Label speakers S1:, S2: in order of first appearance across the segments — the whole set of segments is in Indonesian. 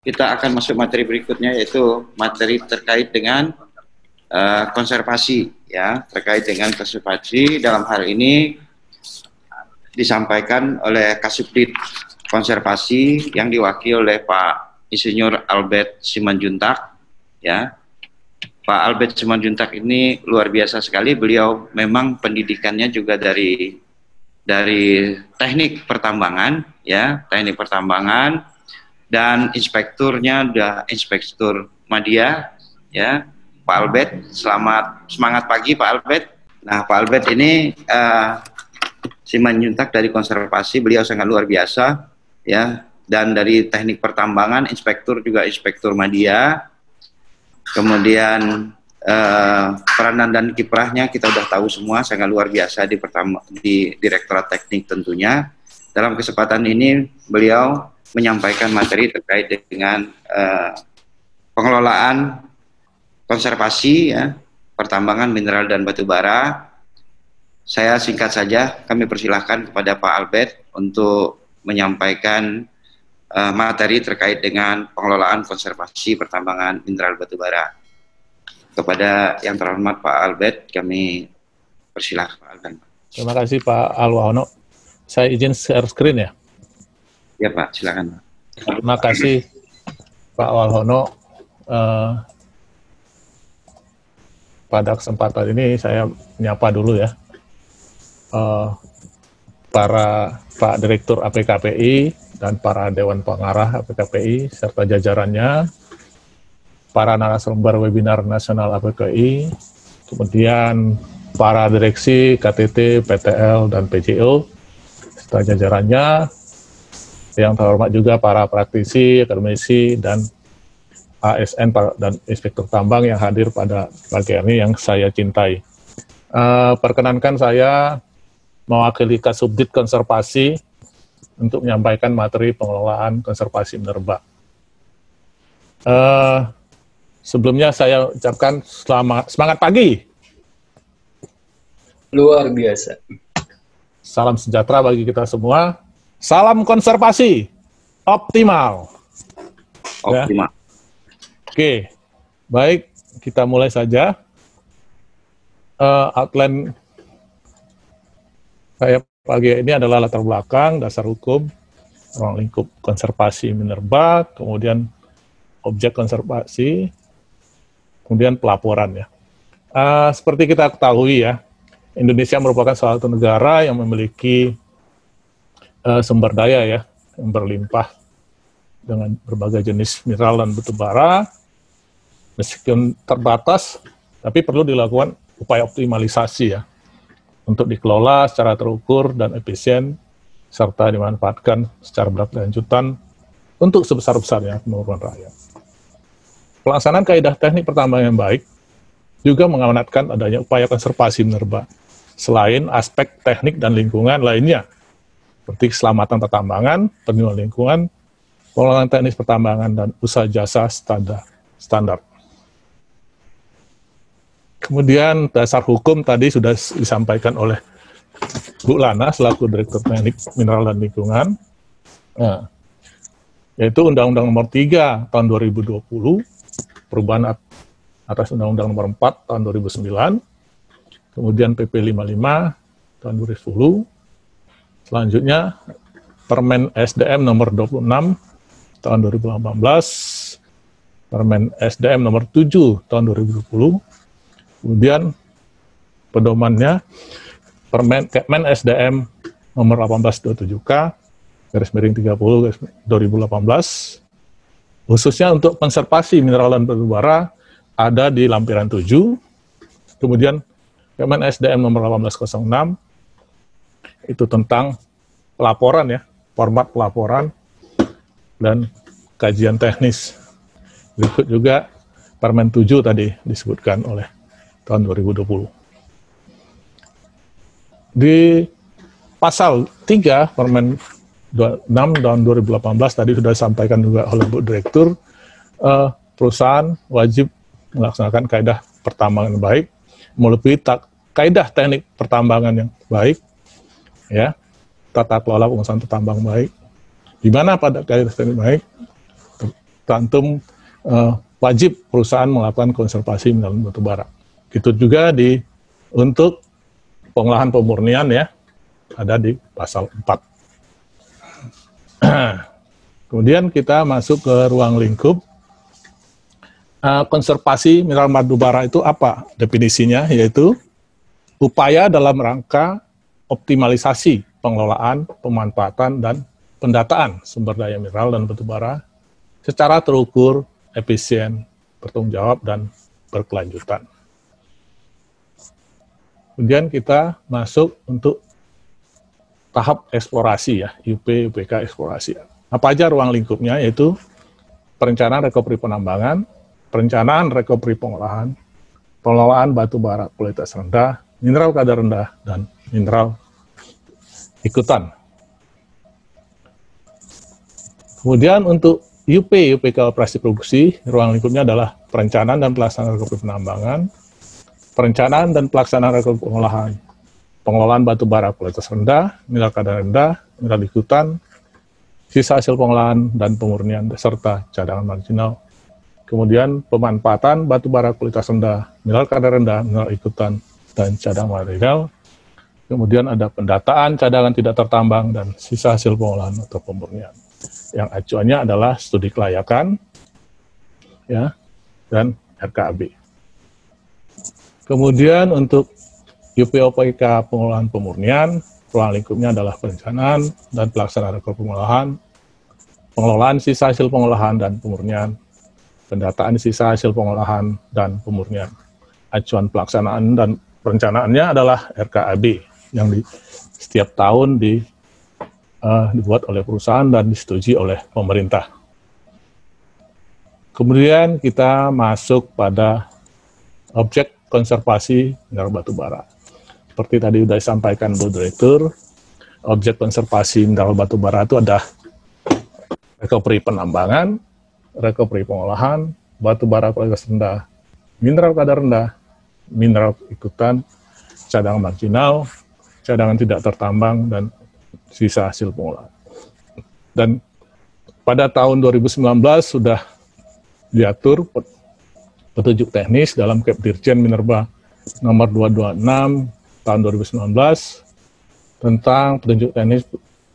S1: kita akan masuk materi berikutnya, yaitu materi terkait dengan konservasi, ya, terkait dengan konservasi. Dalam hal ini disampaikan oleh Kasubdit Konservasi yang diwakili oleh Pak Insinyur Albert Simanjuntak, ya. Pak Albert Simanjuntak ini luar biasa sekali. Beliau memang pendidikannya juga dari teknik pertambangan, ya, teknik pertambangan, dan inspekturnya udah inspektur media, ya. Pak Albert, semangat pagi Pak Albert. Nah, Pak Albert ini Simanjuntak dari konservasi, beliau sangat luar biasa, ya. Dan dari teknik pertambangan, inspektur juga inspektur media. Kemudian peranan dan kiprahnya kita udah tahu semua, sangat luar biasa di Direktorat Teknik tentunya. Dalam kesempatan ini beliau menyampaikan materi terkait dengan pengelolaan konservasi, ya, pertambangan mineral dan batu bara. Saya singkat saja, kami persilahkan kepada Pak Albert untuk menyampaikan materi terkait dengan pengelolaan konservasi pertambangan mineral batu bara. Kepada yang terhormat Pak Albert, kami persilahkan.
S2: Terima kasih Pak Alwahono. Saya izin share screen ya.
S1: Ya Pak, silakan Pak.
S2: Terima kasih Pak Alwahono. Pada kesempatan ini saya menyapa dulu ya para Pak Direktur APKPI dan para Dewan Pengarah APKPI serta jajarannya, para narasumber webinar nasional APKI, kemudian para direksi KTT, PTL, dan PJO, serta jajarannya, yang terhormat juga para praktisi, akademisi, dan ASN dan inspektur tambang yang hadir pada pagi ini yang saya cintai. Perkenankan saya mewakili Kasubdit Konservasi untuk menyampaikan materi pengelolaan konservasi minerba. Sebelumnya saya ucapkan semangat pagi.
S3: Luar biasa.
S2: Salam sejahtera bagi kita semua. Salam konservasi optimal.
S1: Optimal.
S2: Ya. Oke, baik, kita mulai saja. Outline saya pagi ini adalah latar belakang, dasar hukum, ruang lingkup konservasi minerba, kemudian objek konservasi, kemudian pelaporan ya. Seperti kita ketahui ya, Indonesia merupakan salah satu negara yang memiliki sumber daya ya, yang berlimpah dengan berbagai jenis mineral dan batu bara. Meskipun terbatas, tapi perlu dilakukan upaya optimalisasi ya, untuk dikelola secara terukur dan efisien, serta dimanfaatkan secara berkelanjutan untuk sebesar-besarnya kemakmuran rakyat. Pelaksanaan kaidah teknik pertambangan yang baik juga mengamanatkan adanya upaya konservasi minerba, selain aspek teknik dan lingkungan lainnya, seperti keselamatan pertambangan, perlindungan lingkungan, pengelolaan teknis pertambangan, dan usaha jasa standar. Kemudian dasar hukum tadi sudah disampaikan oleh Bu Lana selaku Direktur Teknik Mineral dan Lingkungan, yaitu Undang-Undang Nomor 3 Tahun 2020, perubahan atas Undang-Undang Nomor 4 Tahun 2009, kemudian PP 55 Tahun 2010, selanjutnya Permen SDM Nomor 26 Tahun 2018, Permen SDM Nomor 7 Tahun 2020, kemudian pedomannya Kepmen SDM nomor 1827K /30 2018, khususnya untuk konservasi mineral dan batu bara ada di lampiran 7. Kemudian Kepmen SDM nomor 1806 itu tentang pelaporan ya, format pelaporan dan kajian teknis. Berikut juga Permen 7 tadi disebutkan oleh tahun 2020. Di pasal 3 Permen 26 tahun 2018 tadi sudah disampaikan juga oleh Bu Direktur, perusahaan wajib melaksanakan kaidah pertambangan yang baik, melebihi kaidah teknik pertambangan yang baik, ya, tata kelola pengusahaan tambang baik. Di mana pada kaidah teknik baik tercantum wajib perusahaan melakukan konservasi mineral batubara. Gitu juga untuk pengolahan pemurnian ya, ada di pasal 4. Kemudian kita masuk ke ruang lingkup. Konservasi mineral batubara itu apa? Definisinya yaitu upaya dalam rangka optimalisasi pengelolaan, pemanfaatan, dan pendataan sumber daya mineral dan batubara secara terukur, efisien, bertanggung jawab, dan berkelanjutan. Kemudian kita masuk untuk tahap eksplorasi ya, UPK eksplorasi. Apa aja ruang lingkupnya, yaitu perencanaan recovery penambangan, perencanaan recovery pengolahan, pengelolaan batu bara kualitas rendah, mineral kadar rendah, dan mineral ikutan. Kemudian untuk UPK operasi produksi, ruang lingkupnya adalah perencanaan dan pelaksanaan recovery penambangan, perencanaan dan pelaksanaan recovery pengolahan, pengelolaan batu bara kualitas rendah, mineral kadar rendah, mineral ikutan, sisa hasil pengolahan dan pemurnian serta cadangan marginal. Kemudian pemanfaatan batu bara kualitas rendah, mineral kadar rendah, mineral ikutan, dan cadangan marginal. Kemudian ada pendataan cadangan tidak tertambang dan sisa hasil pengolahan atau pemurnian. Yang acuannya adalah studi kelayakan ya, dan RKAB. Kemudian untuk UPK pengolahan pemurnian, ruang lingkupnya adalah perencanaan dan pelaksanaan recovery pengolahan, pengelolaan sisa hasil pengolahan dan pemurnian, pendataan sisa hasil pengolahan dan pemurnian. Acuan pelaksanaan dan perencanaannya adalah RKAB yang setiap tahun dibuat oleh perusahaan dan disetujui oleh pemerintah. Kemudian kita masuk pada objek konservasi mineral batubara. Seperti tadi sudah disampaikan Bu Direktur, objek konservasi mineral batubara itu ada recovery penambangan, recovery pengolahan, batubara kualitas rendah, mineral kadar rendah, mineral ikutan, cadangan marginal, cadangan tidak tertambang, dan sisa hasil pengolahan. Dan pada tahun 2019 sudah diatur petunjuk teknis dalam Kep Dirjen Minerba nomor 226 tahun 2019 tentang petunjuk teknis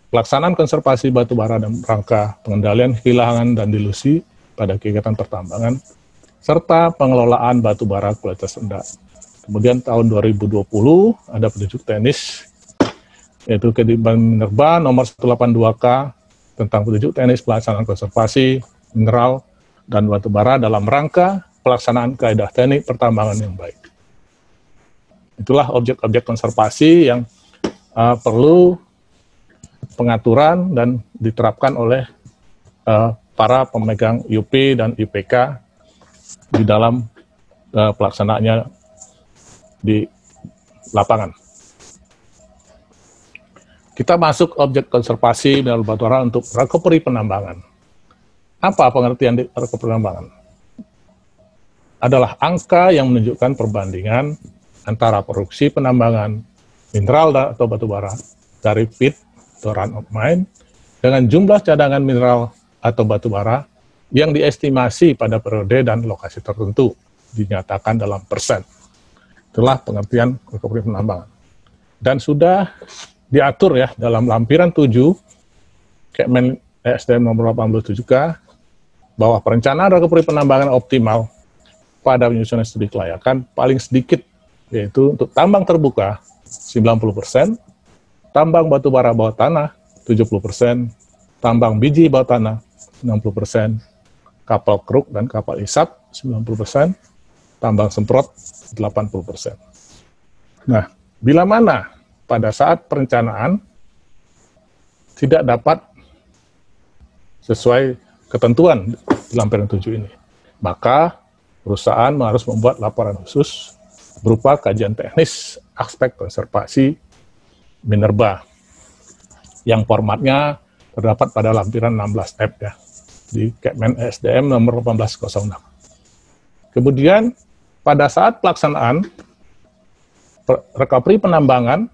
S2: pelaksanaan konservasi batu bara dan rangka pengendalian kehilangan dan dilusi pada kegiatan pertambangan serta pengelolaan batu bara kualitas rendah. Kemudian tahun 2020 ada petunjuk teknis yaitu Kedikbud Minerba nomor 182K tentang petunjuk teknis pelaksanaan konservasi mineral dan batu bara dalam rangka pelaksanaan kaedah teknik pertambangan yang baik. Itulah objek-objek konservasi yang perlu pengaturan dan diterapkan oleh para pemegang UP dan IPK di dalam pelaksanaannya di lapangan. Kita masuk objek konservasi mineral batubara untuk recovery penambangan. Apa pengertian di recovery penambangan? Adalah angka yang menunjukkan perbandingan antara produksi penambangan mineral atau batubara dari pit atau run of mine dengan jumlah cadangan mineral atau batubara yang diestimasi pada periode dan lokasi tertentu dinyatakan dalam persen. Itulah pengertian recovery penambangan. Dan sudah diatur ya dalam lampiran 7 Kemen ESDM nomor 87K bahwa perencanaan recovery penambangan optimal pada penyusunan studi kelayakan paling sedikit yaitu untuk tambang terbuka 90%, tambang batu bara bawah tanah 70%, tambang biji bawah tanah 60%, kapal keruk dan kapal isap 90%, tambang semprot 80%. Nah, bila mana pada saat perencanaan tidak dapat sesuai ketentuan di lampiran 7 ini, maka perusahaan harus membuat laporan khusus berupa kajian teknis aspek konservasi minerba yang formatnya terdapat pada lampiran 16F ya di Kemen ESDM nomor 1806. Kemudian pada saat pelaksanaan recovery penambangan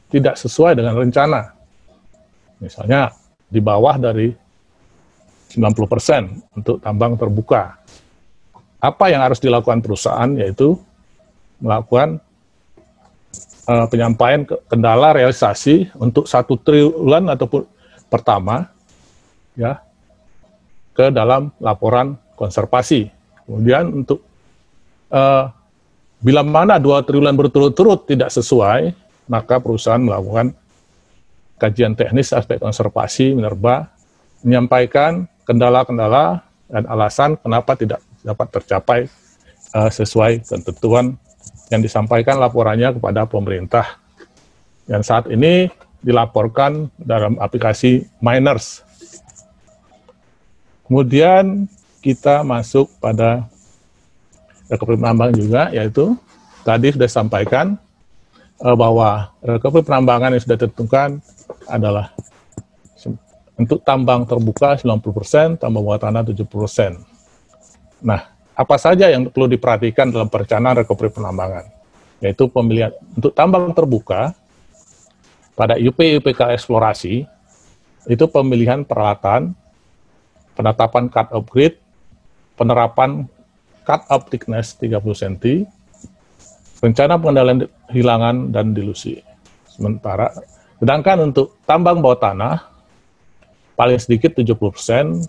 S2: tidak sesuai dengan rencana, misalnya di bawah dari 90% untuk tambang terbuka. Apa yang harus dilakukan perusahaan, yaitu melakukan penyampaian kendala realisasi untuk 1 triwulan ataupun pertama ya ke dalam laporan konservasi. Kemudian untuk bila mana 2 triwulan berturut-turut tidak sesuai, maka perusahaan melakukan kajian teknis aspek konservasi minerba, menyampaikan kendala-kendala dan alasan kenapa tidak dapat tercapai sesuai ketentuan yang disampaikan laporannya kepada pemerintah. Dan saat ini dilaporkan dalam aplikasi Miners. Kemudian kita masuk pada recovery penambang juga, yaitu tadi sudah sampaikan bahwa recovery penambangan yang sudah ditentukan adalah untuk tambang terbuka 90%, tambang bawah tanah 70%. Nah, apa saja yang perlu diperhatikan dalam perencanaan recovery penambangan? Yaitu pemilihan untuk tambang terbuka pada UP-UPK eksplorasi, itu pemilihan peralatan, penetapan cut-off grade, penerapan cut-off thickness 30 cm, rencana pengendalian hilangan dan dilusi. Sedangkan untuk tambang bawah tanah, paling sedikit 70%,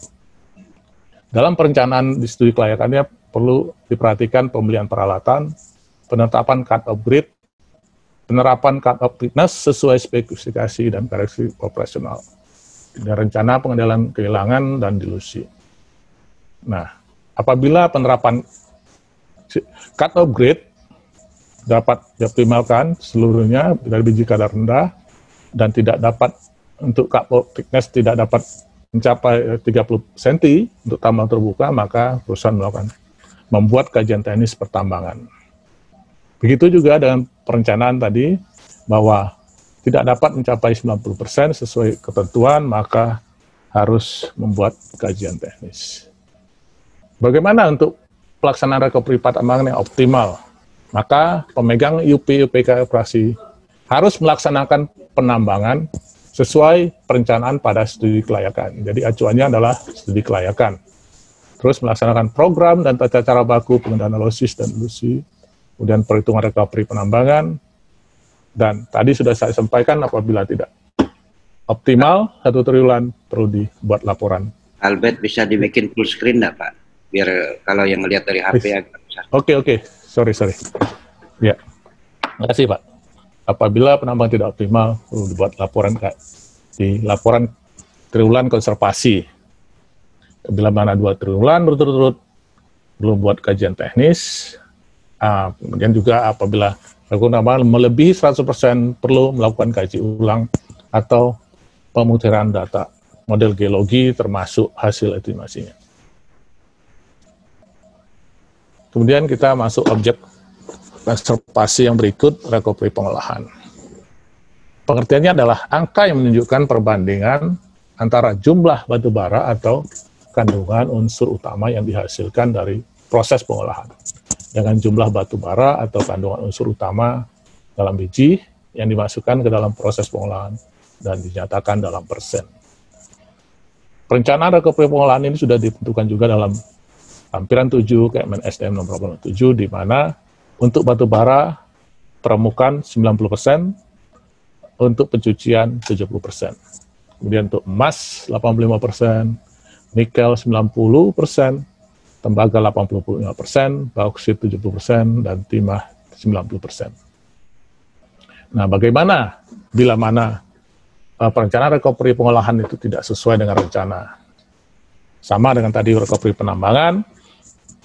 S2: dalam perencanaan di studi kelayakannya perlu diperhatikan pembelian peralatan, penetapan cut-off grade, penerapan cut-off thickness sesuai spesifikasi dan karakteristik operasional, dan rencana pengendalian kehilangan dan dilusi. Nah, apabila penerapan cut-off grade dapat dioptimalkan seluruhnya dari biji kadar rendah dan tidak dapat untuk cut-off thickness tidak dapat mencapai 30 cm untuk tambang terbuka, maka perusahaan membuat kajian teknis pertambangan. Begitu juga dengan perencanaan tadi, bahwa tidak dapat mencapai 90% sesuai ketentuan, maka harus membuat kajian teknis. Bagaimana untuk pelaksanaan recovery pertambangan yang optimal? Maka pemegang UP-UPK operasi harus melaksanakan penambangan sesuai perencanaan pada studi kelayakan. Jadi acuannya adalah studi kelayakan. Terus melaksanakan program dan tata cara baku pengendalian analisis dan dilusi, kemudian perhitungan recovery penambangan, dan tadi sudah saya sampaikan apabila tidak optimal 1 triwulan perlu dibuat laporan.
S1: Albert, bisa dibikin full screen enggak, Pak? Biar kalau yang ngelihat dari HP agak besar.
S2: Oke. Sorry. Ya, terima kasih, Pak. Apabila penambang tidak optimal, perlu dibuat laporan di laporan triwulan konservasi. Bila mana 2 triwulan berturut-turut, perlu buat kajian teknis. Kemudian juga apabila penambang melebihi 100%, perlu melakukan kaji ulang atau pemutiran data model geologi termasuk hasil estimasinya. Kemudian kita masuk objek konservasi yang berikut, recovery pengolahan. Pengertiannya adalah angka yang menunjukkan perbandingan antara jumlah batu bara atau kandungan unsur utama yang dihasilkan dari proses pengolahan dengan jumlah batu bara atau kandungan unsur utama dalam biji yang dimasukkan ke dalam proses pengolahan dan dinyatakan dalam persen. Perencanaan recovery pengolahan ini sudah ditentukan juga dalam lampiran 7 Kemen SDM nomor 87, di mana untuk batu bara permukaan 90%, untuk pencucian 70%. Kemudian untuk emas 85%, nikel 90%, tembaga 85%, bauksit 70%, dan timah 90%. Nah, bagaimana bila mana perencanaan recovery pengolahan itu tidak sesuai dengan rencana? Sama dengan tadi recovery penambangan,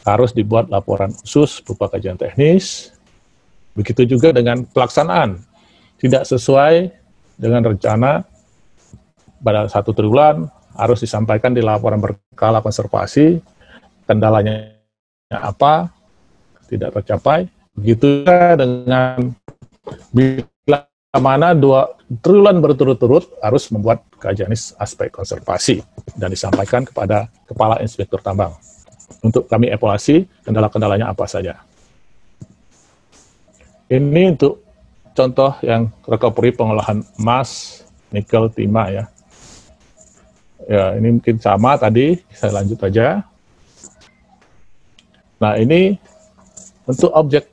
S2: harus dibuat laporan khusus berupa kajian teknis. Begitu juga dengan pelaksanaan. Tidak sesuai dengan rencana pada 1 triwulan, harus disampaikan di laporan berkala konservasi, kendalanya apa, tidak tercapai. Begitu juga dengan bila mana 2 triwulan berturut-turut, harus membuat kajian aspek konservasi dan disampaikan kepada Kepala Inspektur Tambang. Untuk kami evaluasi kendala-kendalanya apa saja. Ini untuk contoh yang recovery pengolahan emas, nikel, timah ya. Ya, ini mungkin sama tadi, saya lanjut aja. Nah, ini untuk objek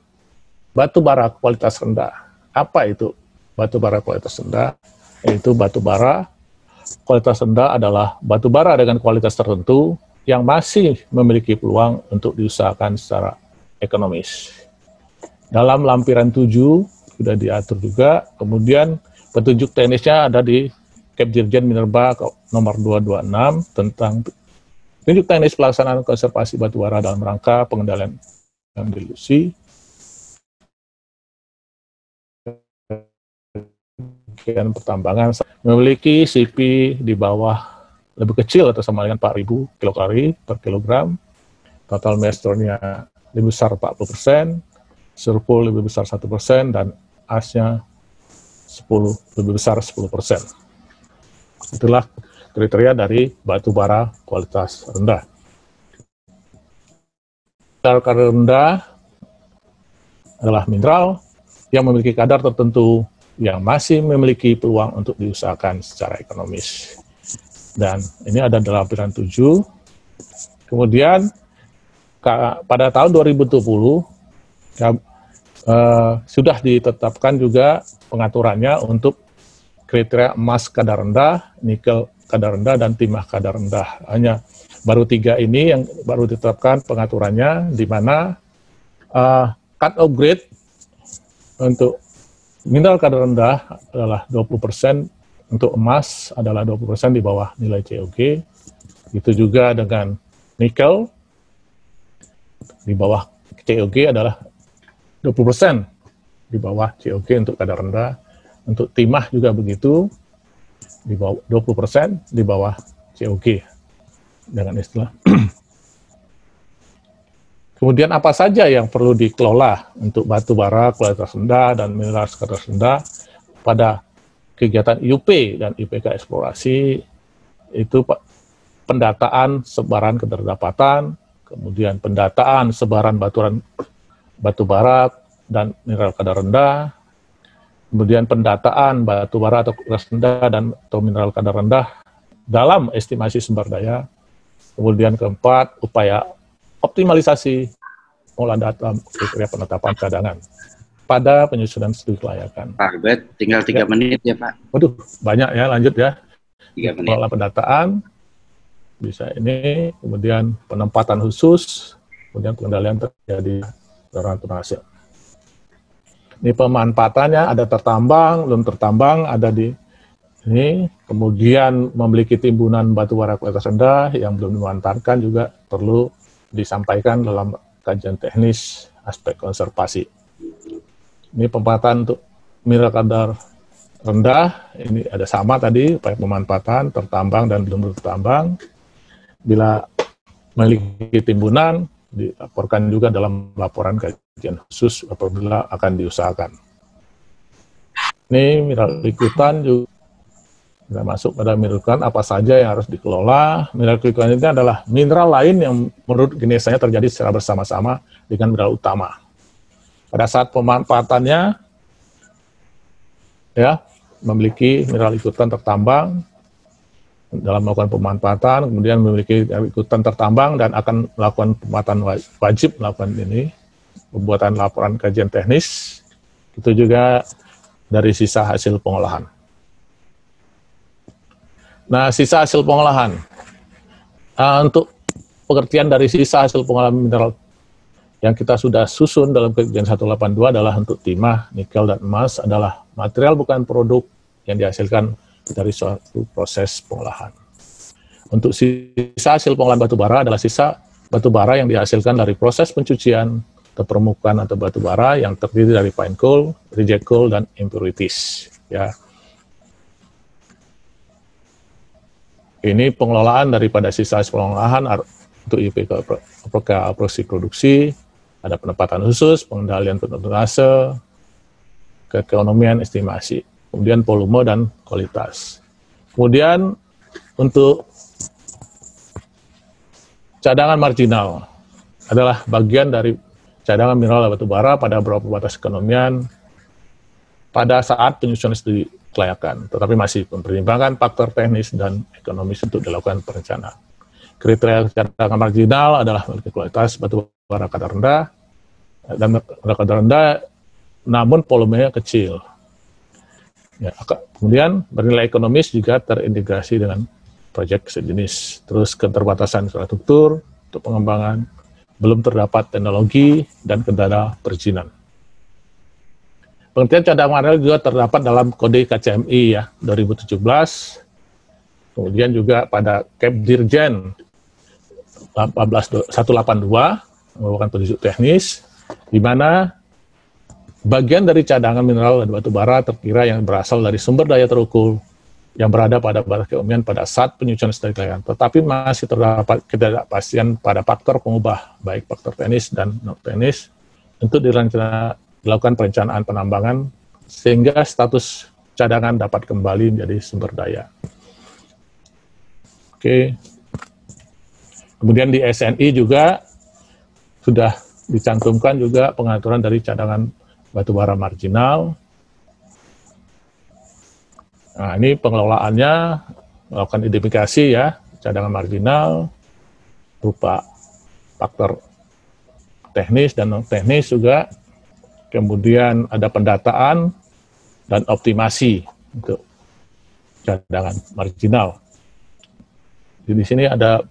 S2: batu bara kualitas rendah. Apa itu batu bara kualitas rendah? Yaitu batu bara kualitas rendah adalah batu bara dengan kualitas tertentu yang masih memiliki peluang untuk diusahakan secara ekonomis. Dalam lampiran 7 sudah diatur juga, kemudian petunjuk teknisnya ada di Kepdirjen Minerba nomor 226 tentang petunjuk teknis pelaksanaan konservasi batubara dalam rangka pengendalian dilusi. Bagian pertambangan memiliki CP di bawah lebih kecil atau sama dengan 4.000 kilokalori per kilogram, total moisture-nya lebih besar 40%, surplus lebih besar 1%, dan asnya lebih besar 10%. Itulah kriteria dari batu bara kualitas rendah. Kadar rendah adalah mineral yang memiliki kadar tertentu yang masih memiliki peluang untuk diusahakan secara ekonomis. Dan ini ada dalam lampiran 7. Kemudian pada tahun 2020 sudah ditetapkan juga pengaturannya untuk kriteria emas kadar rendah, nikel kadar rendah, dan timah kadar rendah. Hanya baru 3 ini yang baru ditetapkan pengaturannya, di mana cut-off grade untuk mineral kadar rendah adalah 20%, untuk emas adalah 20% di bawah nilai COG. Itu juga dengan nikel, di bawah COG adalah 20% di bawah COG untuk kadar rendah. Untuk timah juga begitu, di bawah 20% di bawah COG, dengan istilah. Kemudian apa saja yang perlu dikelola untuk batu bara kualitas rendah dan mineral kualitas rendah pada kegiatan IUP dan IPK eksplorasi? Itu pendataan sebaran keterdapatan, kemudian pendataan sebaran batu bara dan mineral kadar rendah, kemudian pendataan batu bara atau kualitas rendah dan atau mineral kadar rendah dalam estimasi sumber daya. Kemudian keempat, upaya optimalisasi pengolahan data kriteria penetapan cadangan pada penyusunan studi kelayakan.
S1: Pak Albert, tinggal 3 menit ya Pak.
S2: Waduh, banyak ya, lanjut ya.
S1: 3 menit.
S2: Pengelolaan pendataan, bisa ini, kemudian penempatan khusus, kemudian pengendalian terjadi turnase. Ini pemanfaatannya, ada tertambang, belum tertambang, ada di ini, kemudian memiliki timbunan batu bara kualitas rendah yang belum dimanfaatkan juga perlu disampaikan dalam kajian teknis aspek konservasi. Ini pemanfaatan untuk mineral kadar rendah, ini ada sama tadi, upaya pemanfaatan, tertambang dan belum tertambang. Bila memiliki timbunan, dilaporkan juga dalam laporan kajian khusus apabila akan diusahakan. Ini mineral ikutan juga. Kita masuk pada mineral ikutan, apa saja yang harus dikelola. Mineral ikutan ini adalah mineral lain yang menurut genesanya terjadi secara bersama-sama dengan mineral utama. Pada saat pemanfaatannya, ya, memiliki mineral ikutan tertambang dalam melakukan pemanfaatan, kemudian memiliki ikutan tertambang dan akan melakukan pemanfaatan wajib melakukan ini, pembuatan laporan kajian teknis, itu juga dari sisa hasil pengolahan. Nah, sisa hasil pengolahan. Untuk pengertian dari sisa hasil pengolahan mineral yang kita sudah susun dalam kajian 182 adalah untuk timah, nikel, dan emas adalah material bukan produk yang dihasilkan dari suatu proses pengolahan. Untuk sisa hasil pengolahan batu bara adalah sisa batu bara yang dihasilkan dari proses pencucian atau permukaan atau batu bara yang terdiri dari fine coal, reject coal, dan impurities. Ya. Ini pengelolaan daripada sisa pengolahan untuk IPK operasi produksi, ada penempatan khusus, pengendalian turnase, keekonomian estimasi, kemudian volume dan kualitas. Kemudian untuk cadangan marginal adalah bagian dari cadangan mineral batu bara pada beberapa batas keekonomian pada saat penyusunan studi kelayakan, tetapi masih mempertimbangkan faktor teknis dan ekonomis untuk dilakukan perencanaan. Kriteria cadangan marginal adalah memiliki kualitas batu bara kadar rendah dan kadar rendah, namun volumenya kecil. Ya, kemudian bernilai ekonomis juga terintegrasi dengan proyek sejenis. Terus keterbatasan infrastruktur untuk pengembangan, belum terdapat teknologi dan kendala perizinan. Pengertian cadangan marginal juga terdapat dalam Kode KCMI ya 2017. Kemudian juga pada Kep Dirjen 182 merupakan petunjuk teknis di mana bagian dari cadangan mineral dan batu bara terkira yang berasal dari sumber daya terukur yang berada pada batas keumuman pada saat penyusunan studi kelayakan, tetapi masih terdapat ketidakpastian pada faktor pengubah, baik faktor teknis dan non teknis, untuk dilakukan perencanaan penambangan sehingga status cadangan dapat kembali menjadi sumber daya. Oke. Kemudian di SNI juga sudah dicantumkan juga pengaturan dari cadangan batubara marginal. Nah, ini pengelolaannya melakukan identifikasi ya, cadangan marginal berupa faktor teknis dan non teknis juga. Kemudian ada pendataan dan optimasi untuk cadangan marginal. Jadi di sini ada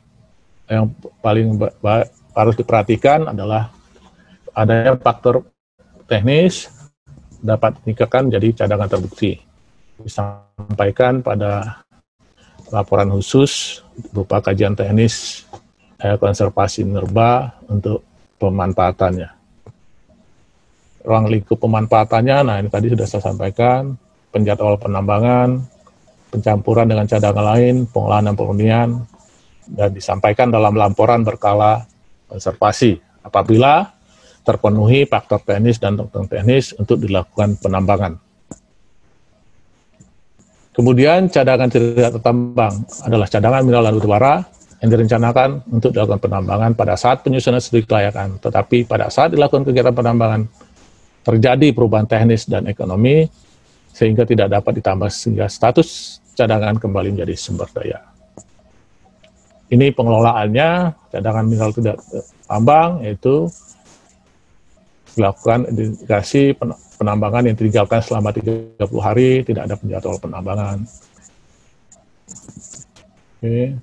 S2: yang paling harus diperhatikan adalah adanya faktor teknis dapat meningkatkan jadi cadangan terbukti. Disampaikan pada laporan khusus berupa kajian teknis konservasi minerba untuk pemanfaatannya. Ruang lingkup pemanfaatannya, nah ini tadi sudah saya sampaikan, penjadwal penambangan, pencampuran dengan cadangan lain, pengolahan dan pemurnian, dan disampaikan dalam laporan berkala konservasi apabila terpenuhi faktor teknis dan non teknis untuk dilakukan penambangan. Kemudian cadangan tidak tertambang adalah cadangan mineral dan batu bara yang direncanakan untuk dilakukan penambangan pada saat penyusunan studi kelayakan, tetapi pada saat dilakukan kegiatan penambangan terjadi perubahan teknis dan ekonomi sehingga tidak dapat ditambah sehingga status cadangan kembali menjadi sumber daya. Ini pengelolaannya, cadangan mineral tidak tertambang yaitu dilakukan identifikasi penambangan yang ditinggalkan selama 30 hari, tidak ada penjadwal penambangan. Oke.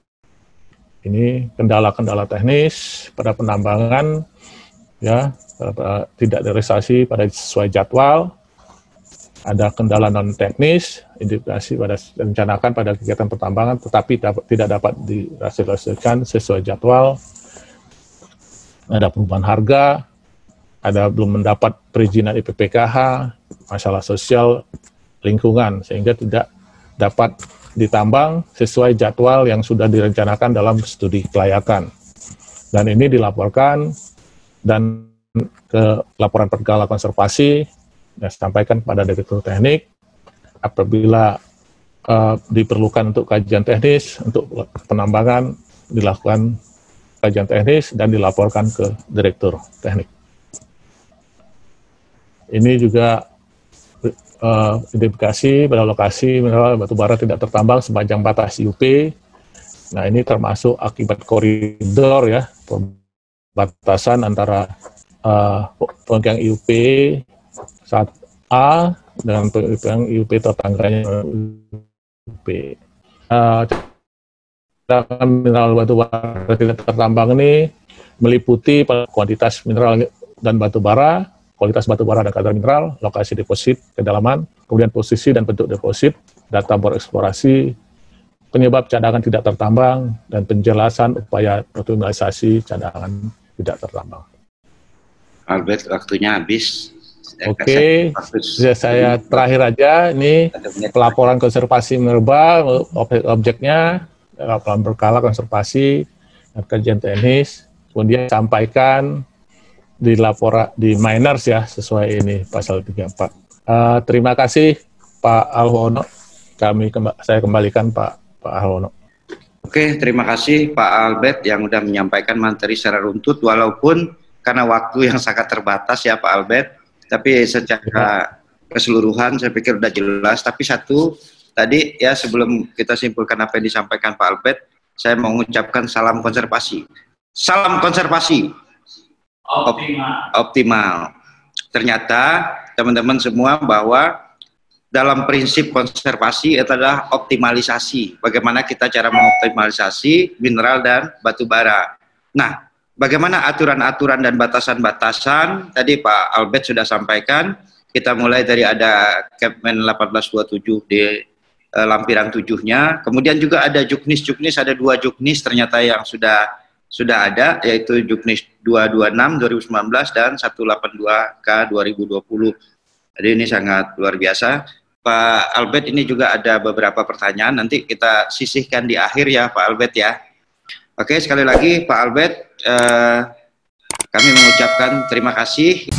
S2: Ini kendala-kendala teknis pada penambangan, ya, tidak direalisasi pada sesuai jadwal. Ada kendala non teknis, identifikasi pada direncanakan pada kegiatan pertambangan, tetapi tidak dapat direalisasikan sesuai jadwal. Ada perubahan harga, ada belum mendapat perizinan IPPKH, masalah sosial lingkungan, sehingga tidak dapat ditambang sesuai jadwal yang sudah direncanakan dalam studi kelayakan. Dan ini dilaporkan dan ke laporan perkala konservasi dan sampaikan kepada Direktur Teknik apabila diperlukan untuk kajian teknis, untuk penambangan dilakukan kajian teknis dan dilaporkan ke Direktur Teknik. Ini juga identifikasi pada lokasi mineral batu bara tidak tertambang sepanjang batas IUP. Nah, ini termasuk akibat koridor ya, batasan antara pemegang IUP 1A dengan pemegang IUP tetangganya IUP. Cadangan mineral batu bara tidak tertambang ini meliputi kuantitas mineral dan batu bara, kualitas batu bara dan kadar mineral, lokasi deposit, kedalaman, kemudian posisi dan bentuk deposit, data bor eksplorasi, penyebab cadangan tidak tertambang, dan penjelasan upaya optimalisasi cadangan tidak tertambang.
S1: Albert, waktunya habis.
S2: Oke, saya terakhir aja, ini pelaporan konservasi minerba, objeknya, laporan berkala konservasi, dan kajian teknis, kemudian sampaikan di miners ya, sesuai ini pasal 34. Terima kasih Pak Alwono. Saya kembalikan Pak Alwono.
S1: Oke, terima kasih Pak Albert yang sudah menyampaikan materi secara runtut, walaupun karena waktu yang sangat terbatas ya Pak Albert, tapi secara keseluruhan saya pikir udah jelas, tapi satu tadi ya sebelum kita simpulkan apa yang disampaikan Pak Albert, saya mau mengucapkan salam konservasi. Salam konservasi. Optimal. Ternyata teman-teman semua bahwa dalam prinsip konservasi itu adalah optimalisasi. Bagaimana kita cara mengoptimalisasi mineral dan batu bara. Nah, bagaimana aturan-aturan dan batasan-batasan tadi Pak Albert sudah sampaikan. Kita mulai dari ada Kepmen 1827 di lampiran 7-nya. Kemudian juga ada juknis-juknis, ada 2 juknis ternyata yang sudah ada, yaitu juknis 226 2019 dan 182K 2020. Jadi ini sangat luar biasa. Pak Albert, ini juga ada beberapa pertanyaan, nanti kita sisihkan di akhir ya Pak Albert ya. Oke, sekali lagi Pak Albert, kami mengucapkan terima kasih.